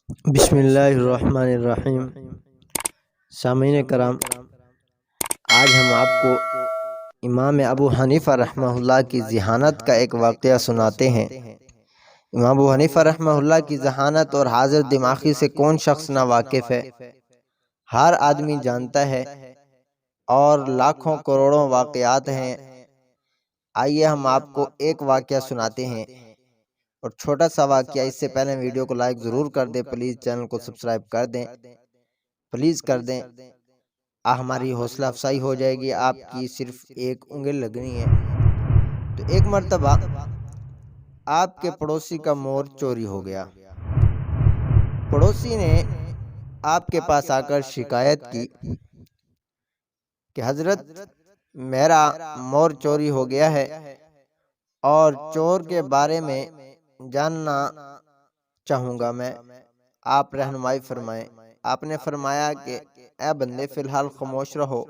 بسم اللہ الرحمن الرحیم۔ سامعین کرام، آج ہم آپ کو امام ابو حنیفہ رحمہ اللہ کی ذہانت کا ایک واقعہ سناتے ہیں۔ امام ابو حنیفہ رحمہ اللہ کی ذہانت اور حاضر دماغی سے کون شخص نہ واقف ہے؟ ہر آدمی جانتا ہے اور لاکھوں کروڑوں واقعات ہیں۔ آئیے ہم آپ کو ایک واقعہ سناتے ہیں، اور چھوٹا سا واقعہ۔ اس سے پہلے ویڈیو کو لائک ضرور کر دیں، پلیز چینل کو سبسکرائب کر دیں، پلیز کر دیں۔ ہماری حوصلہ افزائی ہو جائے گی، آپ کی صرف ایک انگل لگنی ہے۔ تو ایک مرتبہ آپ کے پڑوسی کا مور چوری ہو گیا۔ پڑوسی نے آپ کے پاس آ کر شکایت کی کہ حضرت، میرا مور چوری ہو گیا ہے اور چور کے بارے میں جاننا چاہوں گا میں، آپ رہنمائی فرمائیں۔ آپ نے فرمایا کہ اے بندے، فی الحال خاموش رہو،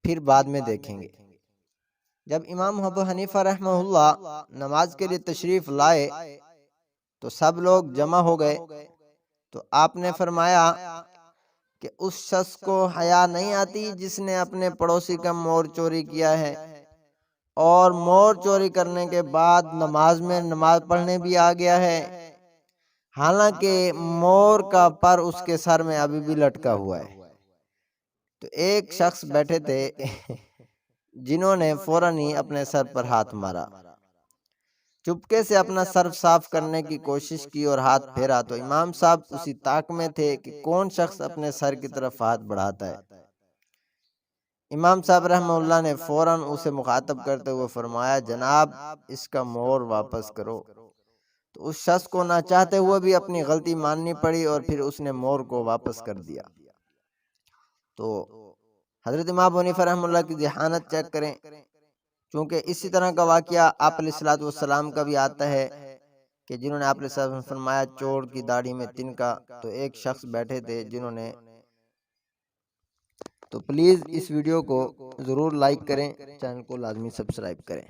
پھر بعد میں دیکھیں گے۔ جب امام ابو حنیفہ رحمہ اللہ نماز کے لیے تشریف لائے تو سب لوگ جمع ہو گئے، تو آپ نے فرمایا کہ اس شخص کو حیا نہیں آتی جس نے اپنے پڑوسی کا مور چوری کیا ہے، اور مور چوری کرنے کے بعد نماز میں نماز پڑھنے بھی آ گیا ہے، حالانکہ مور کا پر اس کے سر میں ابھی بھی لٹکا ہوا ہے۔ تو ایک شخص بیٹھے تھے جنہوں نے فوراً ہی اپنے سر پر ہاتھ مارا، چپکے سے اپنا سر صاف کرنے کی کوشش کی اور ہاتھ پھیرا، تو امام صاحب اسی طاق میں تھے کہ کون شخص اپنے سر کی طرف ہاتھ بڑھاتا ہے۔ امام صاحب رحمہ اللہ نے فوراً اسے مخاطب کرتے ہوئے فرمایا، جناب، اس کا مور واپس کرو۔ تو اس شخص کو نہ چاہتے ہوئے بھی اپنی غلطی ماننی پڑی، اور پھر اس نے مور کو واپس کر دیا۔ تو حضرت امام ابو حنیفہ رحمہ اللہ کی ذہانت چیک کریں، چونکہ اسی طرح کا واقعہ آپ علیہ الصلوۃ والسلام کا بھی آتا ہے کہ جنہوں نے آپ علیہ السلام نے فرمایا چور کی داڑھی میں تنکا، تو ایک شخص بیٹھے تھے جنہوں نے۔ تو پلیز اس ویڈیو کو ضرور لائک کریں، چینل کو لازمی سبسکرائب کریں۔